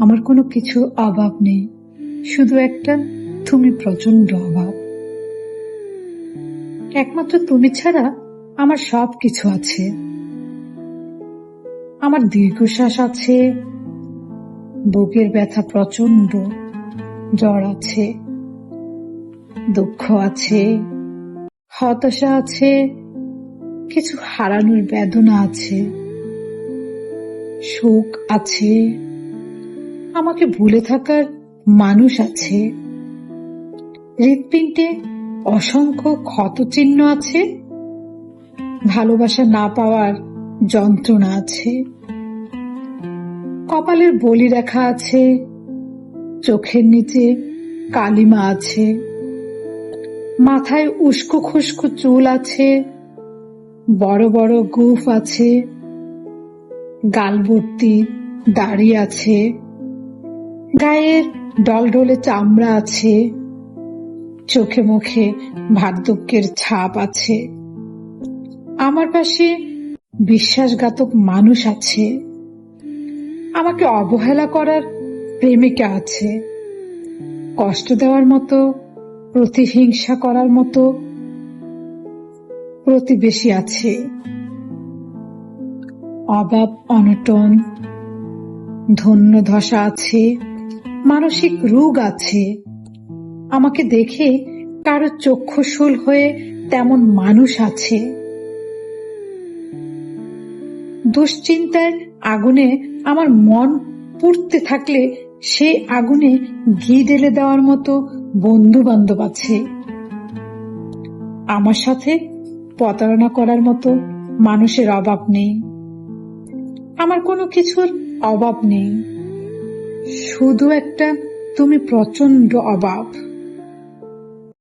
আমার কোনো কিছুর অভাব নেই, শুধু একটা তুমি প্রচন্ড অভাব। একমাত্র তুমি ছাড়া আমার সব কিছু আছে। আমার দীর্ঘশ্বাস আছে, বুকের ব্যথা প্রচন্ড, জ্বর আছে, দুঃখ আছে, হতাশা আছে, কিছু হারানোর বেদনা আছে, সুখ আছে, আমাকে ভুলে থাকার মানুষ আছে, হৃৎপিণ্ডে অসংখ্য ক্ষতচিহ্ন আছে, ভালোবাসা না পাওয়ার যন্ত্রণা আছে, কপালের বলি রেখা আছে, চোখের নিচে কালিমা আছে, মাথায় উস্কো খুস্কো চুল আছে, বড় বড় গোঁফ আছে, গাল ভর্তি দাড়ি আছে, গায়ের ডলডলে চামড়া আছে, চোখে মুখে বার্ধক্যের ছাপ আছে, আমার পাশে বিশ্বাসঘাতক মানুষ আছে, আমাকে অবহেলা করার প্রেমিকা আছে, কষ্ট দেওয়ার মতো, প্রতিহিংসা করার মতো প্রতিবেশী আছে, অভাব অনটন, ধন্য ধসা আছে, মানসিক রোগ আছে, আমাকে দেখে কারো চক্ষুশূল হয়ে তেমন মানুষ আছে, দুশ্চিন্তার আগুনে আমার মন পুড়তে থাকলে সেই আগুনে ঘি ঢেলে দেওয়ার মতো বন্ধু বান্ধব আছে, আমার সাথে প্রতারণা করার মতো মানুষের অভাব নেই, আমার কোনো কিছুর অভাব নেই, শুধু একটা তুমি প্রচন্ড অভাব।